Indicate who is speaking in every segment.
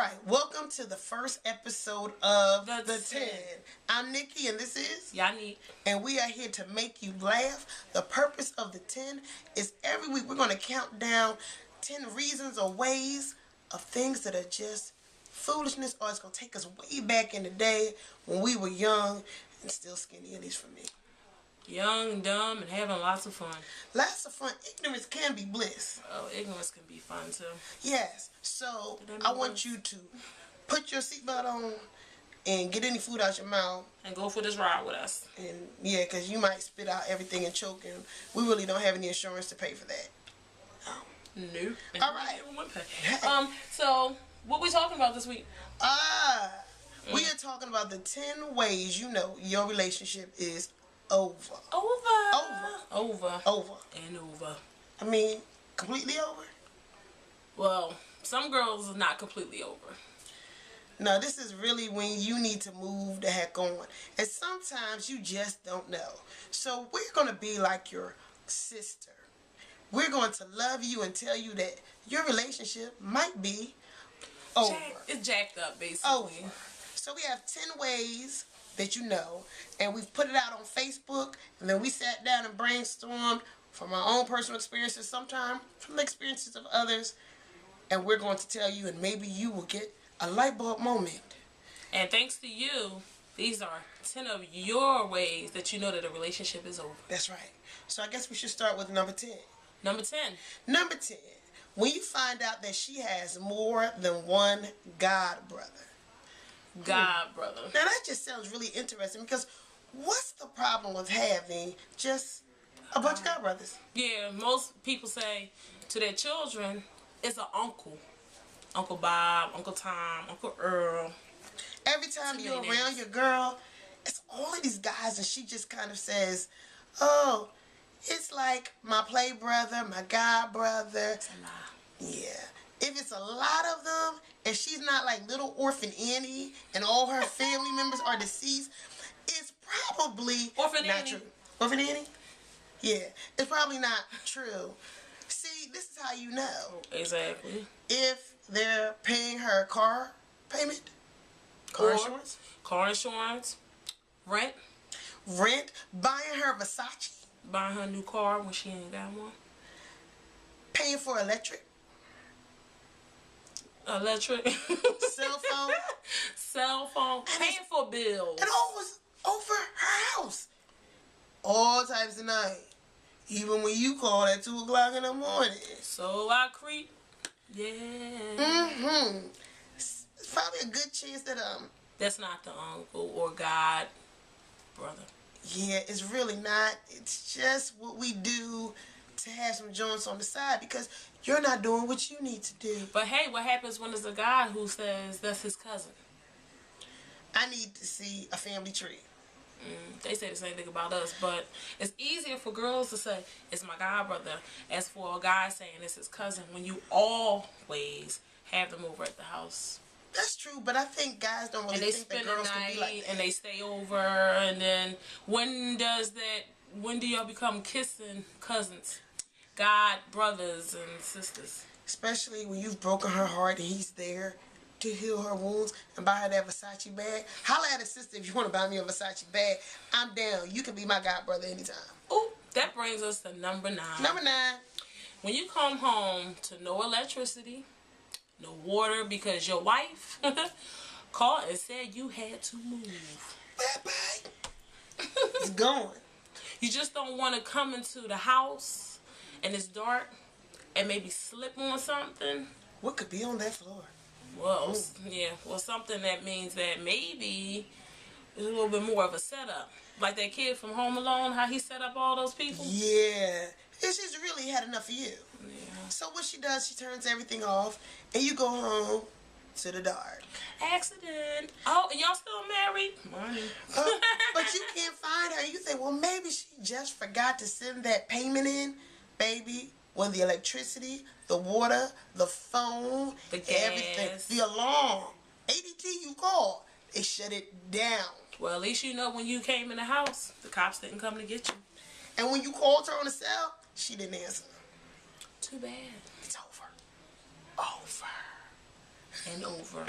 Speaker 1: right, welcome to the first episode of The 10. I'm Nikki and this is
Speaker 2: Yanni.
Speaker 1: And we are here to make you laugh. The purpose of The 10 is every week we're going to count down 10 reasons or ways of things that are just foolishness, or it's going to take us way back in the day when we were young and still skinny, at least for me.
Speaker 2: Young, dumb, and having lots of fun.
Speaker 1: Lots of fun. Ignorance can be bliss.
Speaker 2: Oh, ignorance can be fun too.
Speaker 1: Yes. So I want you to put your seatbelt on and get any food out your mouth.
Speaker 2: And go for this ride with us.
Speaker 1: And yeah, because you might spit out everything and choke, and we really don't have any insurance to pay for that.
Speaker 2: No.
Speaker 1: All right.
Speaker 2: So what we talking about this week?
Speaker 1: We are talking about the 10 ways you know your relationship is over.
Speaker 2: Over.
Speaker 1: I mean, completely over?
Speaker 2: Well, some girls are not completely over.
Speaker 1: No, this is really when you need to move the heck on. And sometimes you just don't know. So we're going to be like your sister. We're going to love you and tell you that your relationship might be over.
Speaker 2: It's jacked up, basically.
Speaker 1: Over. So we have 10 ways that you know, and we've put it out on Facebook, and then we sat down and brainstormed from our own personal experiences, sometimes from the experiences of others, and we're going to tell you, and maybe you will get a light bulb moment.
Speaker 2: And thanks to you, these are 10 of your ways that you know that a relationship is over.
Speaker 1: That's right. So I guess we should start with number 10.
Speaker 2: Number 10.
Speaker 1: Number 10. When you find out that she has more than one god brother.
Speaker 2: God brother.
Speaker 1: Now that just sounds really interesting, because what's the problem with having just a bunch of god brothers?
Speaker 2: Yeah, most people say to their children, it's an uncle. Uncle Bob, Uncle Tom, Uncle Earl.
Speaker 1: Every time you're around your girl, it's all of these guys, and she just kind of says, oh, it's like my play brother, my god brother.
Speaker 2: It's a lie.
Speaker 1: Yeah. If it's a lot of them, and she's not like little orphan Annie, and all her family members are deceased, it's probably
Speaker 2: Orphan
Speaker 1: not
Speaker 2: Annie.
Speaker 1: true. Orphan Annie? Yeah. It's probably not true. See, this is how you know.
Speaker 2: Exactly.
Speaker 1: If they're paying her car payment, car insurance,
Speaker 2: rent,
Speaker 1: buying her Versace,
Speaker 2: buying her a new car when she ain't got one,
Speaker 1: paying for electric, cell phone,
Speaker 2: paying for bills,
Speaker 1: and all was over her house, all types of night, even when you call at 2 o'clock in the morning.
Speaker 2: So I creep. Yeah.
Speaker 1: It's probably a good chance that
Speaker 2: that's not the uncle or god brother.
Speaker 1: Yeah, it's really not. It's just what we do to have some joints on the side, because you're not doing what you need to do.
Speaker 2: But hey, what happens when there's a guy who says that's his cousin?
Speaker 1: I need to see a family tree.
Speaker 2: They say the same thing about us, but it's easier for girls to say it's my god brother as for a guy saying it's his cousin, when you always have them over at the house.
Speaker 1: That's true, but I think guys don't really think that girls can be like that.
Speaker 2: And they stay over, and then when do y'all become kissing cousins, god brothers and sisters?
Speaker 1: Especially when you've broken her heart and he's there to heal her wounds and buy her that Versace bag. Holla at a sister if you want to buy me a Versace bag. I'm down. You can be my god brother anytime.
Speaker 2: Oh, that brings us to number 9.
Speaker 1: Number 9.
Speaker 2: When you come home to no electricity, no water, because your wife called and said you had to move.
Speaker 1: Bye-bye. It's gone.
Speaker 2: You just don't want to come into the house and it's dark and maybe slip on something.
Speaker 1: What could be on that floor?
Speaker 2: Well, yeah. Well, something that means that maybe it's a little bit more of a setup. Like that kid from Home Alone, how he set up all those people.
Speaker 1: Yeah. It's just really had enough of you.
Speaker 2: Yeah.
Speaker 1: So what she does, she turns everything off, and you go home to the dark.
Speaker 2: Accident. Oh, y'all still married? Money.
Speaker 1: But you can't find her. You think, well, maybe she just forgot to send that payment in. Baby, when the electricity, the water, the phone,
Speaker 2: the gas,
Speaker 1: everything, the alarm, ADT you call, they shut it down.
Speaker 2: Well, at least you know when you came in the house, the cops didn't come to get you.
Speaker 1: And when you called her on the cell, she didn't answer.
Speaker 2: Too bad.
Speaker 1: It's over.
Speaker 2: and over.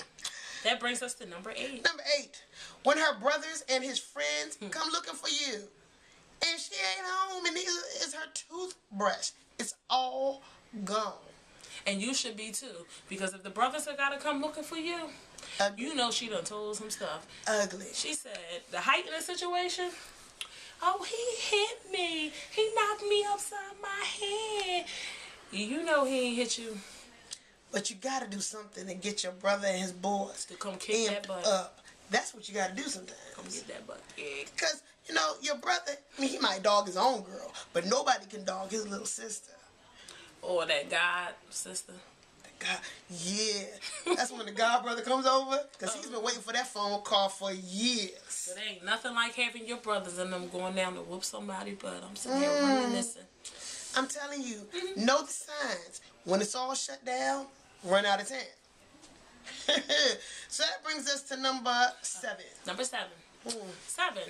Speaker 2: That brings us to number 8.
Speaker 1: Number 8. When her brothers and his friends come looking for you, and she ain't home, and neither is her toothbrush. It's all gone.
Speaker 2: And you should be too, because if the brothers have got to come looking for you, you know she done told some stuff.
Speaker 1: Ugly.
Speaker 2: She said the height of the situation. Oh, he hit me. He knocked me upside my head. You know he ain't hit you.
Speaker 1: But you got to do something to get your brother and his boys
Speaker 2: to come kick that butt
Speaker 1: up. That's what you got to do sometimes.
Speaker 2: Come get that butt kicked.
Speaker 1: Because, you know, your brother, I mean, he might dog his own girl, but nobody can dog his little sister.
Speaker 2: Or that god sister.
Speaker 1: God, yeah. That's when the god brother comes over, because he's been waiting for that phone call for years.
Speaker 2: It ain't nothing like having your brothers and them going down to whoop somebody, but I'm sitting here reminiscing.
Speaker 1: I'm telling you, know the signs. When it's all shut down, run out of town. So that brings us to number 7.
Speaker 2: Number 7. 7.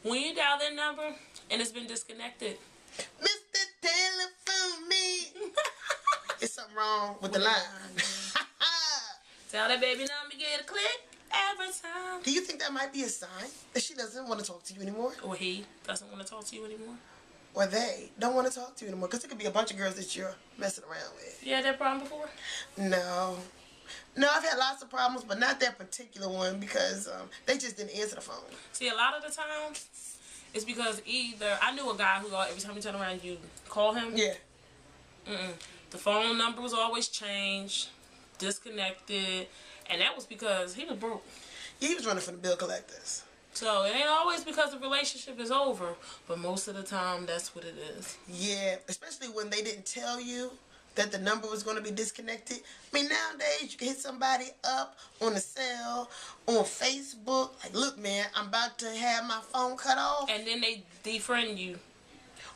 Speaker 2: When you dial their number and it's been disconnected.
Speaker 1: Mr. Telephone Me. It's something wrong with the line.
Speaker 2: Tell that baby number get a click every time.
Speaker 1: Do you think that might be a sign that she doesn't want to talk to you anymore?
Speaker 2: Or he doesn't want to talk to you anymore?
Speaker 1: Or they don't want to talk to you anymore? Because it could be a bunch of girls that you're messing around with.
Speaker 2: You had that problem before?
Speaker 1: No. No, I've had lots of problems, but not that particular one because they just didn't answer the phone.
Speaker 2: See, a lot of the time, it's because either... I knew a guy who every time you turn around, you call him.
Speaker 1: Yeah.
Speaker 2: The phone number was always changed, disconnected, and that was because he was broke.
Speaker 1: Yeah, he was running from the bill collectors.
Speaker 2: So it ain't always because the relationship is over, but most of the time that's what it is.
Speaker 1: Yeah, especially when they didn't tell you that the number was going to be disconnected. I mean, nowadays you can hit somebody up on the cell, on Facebook. Like, look, man, I'm about to have my phone cut off.
Speaker 2: And then they defriend you.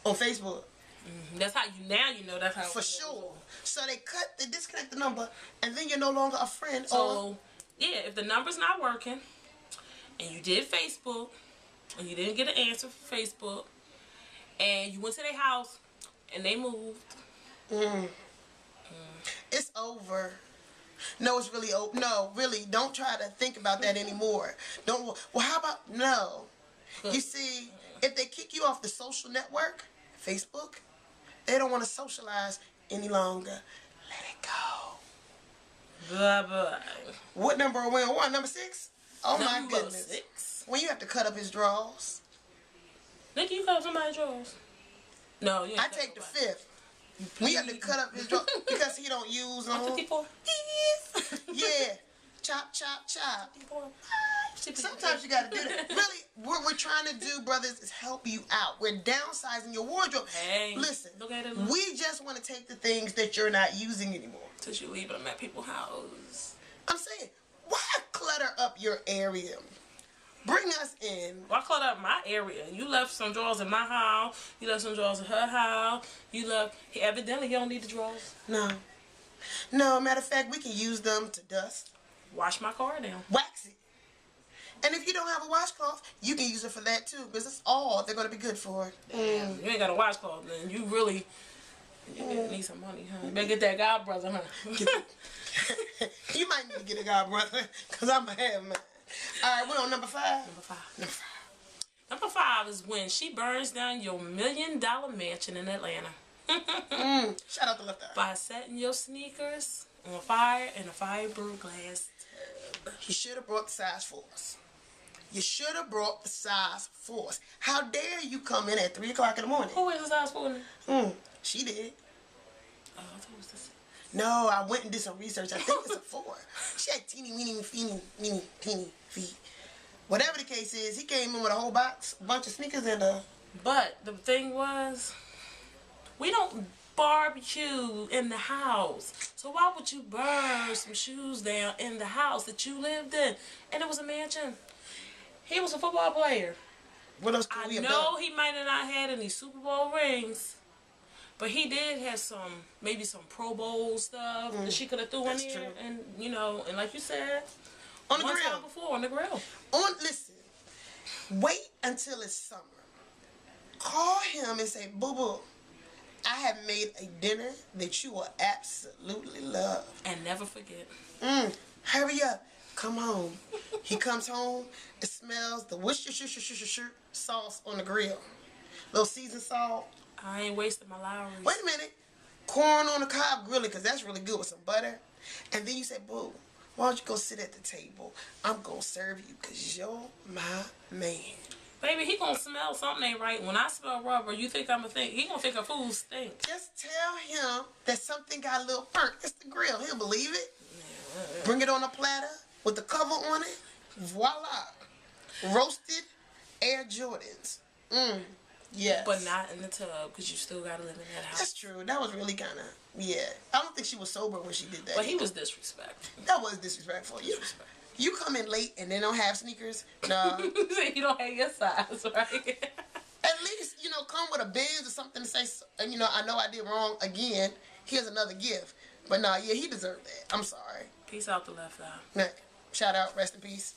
Speaker 1: On Facebook.
Speaker 2: That's how you know that's how.
Speaker 1: For sure. So they disconnect the number, and then you're no longer a friend.
Speaker 2: So, yeah, if the number's not working, and you did Facebook, and you didn't get an answer from Facebook, and you went to their house, and they moved.
Speaker 1: It's over. No, it's really over. No, really, don't try to think about that anymore. Don't. Well, how about no? You see, if they kick you off the social network, Facebook, they don't want to socialize any longer. Let it go.
Speaker 2: Bye-bye.
Speaker 1: What number are we on? Number 6? Oh, my
Speaker 2: Number
Speaker 1: goodness.
Speaker 2: 6.
Speaker 1: When you have to cut up his drawers.
Speaker 2: Nikki, you cut up somebody's drawers? No, you ain't
Speaker 1: I take the 5th. We have to cut up his drawers because he don't use them.
Speaker 2: 54.
Speaker 1: Yeah. Chop, chop, chop. Sometimes you got to do that. Really, what we're trying to do, brothers, is help you out. We're downsizing your wardrobe.
Speaker 2: Hey,
Speaker 1: listen,
Speaker 2: look at it.
Speaker 1: We just want to take the things that you're not using anymore.
Speaker 2: Since you leaving them at people's house.
Speaker 1: I'm saying, why clutter up your area? Bring us in.
Speaker 2: Why clutter up my area? You left some drawers in my house. You left some drawers in her house. You left... Evidently, you don't need the drawers.
Speaker 1: No. No, matter of fact, we can use them to dust.
Speaker 2: Wash my car down.
Speaker 1: Wax it. And if you don't have a washcloth, you can use it for that too, because it's all they're going to be good for.
Speaker 2: Damn, you ain't got a washcloth, then you really need some money, huh? You better get that god brother, huh?
Speaker 1: You might need to get a god brother, because I'm going to have mine. All right, we're on number 5.
Speaker 2: Number 5. Number 5 is when she burns down your $1 million mansion in Atlanta.
Speaker 1: Shout out to Left Eye.
Speaker 2: By setting your sneakers on fire in a fireproof glass tub.
Speaker 1: He should have brought the size for us. You should have brought the size for us. How dare you come in at 3 o'clock in the morning?
Speaker 2: Who wears a size 4 now?
Speaker 1: She did.
Speaker 2: Oh, I thought it was the 6.
Speaker 1: No, I went and did some research. I think it's a 4. She had teeny feet. Whatever the case is, he came in with a whole box, a bunch of sneakers, and
Speaker 2: But the thing was, we don't barbecue in the house. So why would you burn some shoes down in the house that you lived in? And it was a mansion. He was a football player.
Speaker 1: What else could we have done?
Speaker 2: I know he might have not had any Super Bowl rings, but he did have maybe some Pro Bowl stuff that she could have threw in there.
Speaker 1: True.
Speaker 2: And, and like you said,
Speaker 1: On the
Speaker 2: one
Speaker 1: grill.
Speaker 2: time before, on the grill.
Speaker 1: Listen, wait until it's summer. Call him and say, boo-boo, I have made a dinner that you will absolutely love.
Speaker 2: And never forget.
Speaker 1: Hurry up. Come home. He comes home. It smells the Worcestershire sauce on the grill. Little seasoned salt.
Speaker 2: I ain't wasting my Lowry's.
Speaker 1: Wait a minute. Corn on the cob grilling, because that's really good with some butter. And then you say, boo, why don't you go sit at the table? I'm going to serve you because you're my man.
Speaker 2: Baby, he gonna smell something ain't right. When I smell rubber, you think I'm a thing. He gonna think a food stink.
Speaker 1: Just tell him that something got a little burnt. It's the grill. He'll believe it. Yeah. Bring it on a platter with the cover on it. Voila. Roasted Air Jordans. Yes.
Speaker 2: But not in the tub, because you still gotta live in that house.
Speaker 1: That's true. That was really kind of, yeah. I don't think she was sober when she did that.
Speaker 2: But he was disrespectful.
Speaker 1: That was disrespectful. You come in late and then don't have sneakers? No.
Speaker 2: You don't have your size, right?
Speaker 1: At least, come with a Benz or something to say, I know I did wrong again. Here's another gift. But no, yeah, he deserved that. I'm sorry.
Speaker 2: Peace out the left eye.
Speaker 1: Right. Shout out, rest in peace.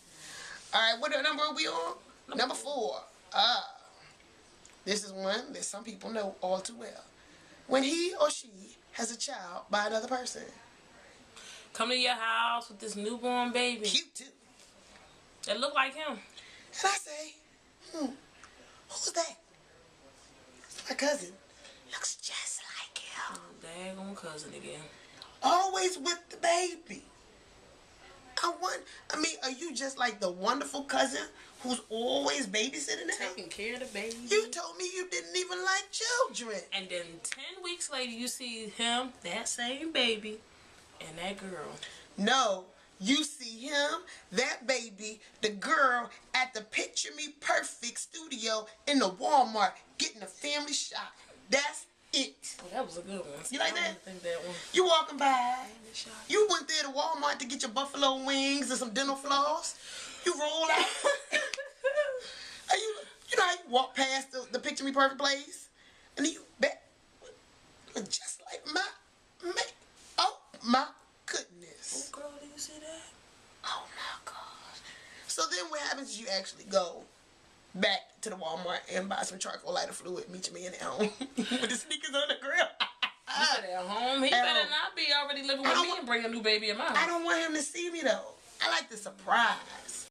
Speaker 1: All right, what number are we on? Number 4. This is one that some people know all too well. When he or she has a child by another person.
Speaker 2: Come to your house with this newborn baby.
Speaker 1: Cute, too.
Speaker 2: That look like him.
Speaker 1: And I say, who's that? It's my cousin. Looks just like him.
Speaker 2: Daggone cousin again.
Speaker 1: Always with the baby. Are you just like the wonderful cousin who's always babysitting the house?
Speaker 2: Taking care of the baby.
Speaker 1: You told me you didn't even like children.
Speaker 2: And then 10 weeks later, you see him, that same baby, and that girl.
Speaker 1: No, you see him, that baby, the girl at the Picture Me Perfect studio in the Walmart getting a family shot. That's it.
Speaker 2: Oh, that was a good one.
Speaker 1: You like that?
Speaker 2: I think that one.
Speaker 1: You walking by. You went there to Walmart to get your buffalo wings and some dental floss. You roll out. you know how you walk past the Picture Me Perfect place? And then you bet. Just like my man. Oh, my goodness.
Speaker 2: Oh, girl, do you see that?
Speaker 1: Oh, my gosh. So then what happens is you actually go back to the Walmart and buy some charcoal lighter fluid. Meet your man at home with the sneakers on the grill.
Speaker 2: You said at home? He better not be already living with me and bring a new baby in my house.
Speaker 1: I don't want him to see me, though. I like the surprise.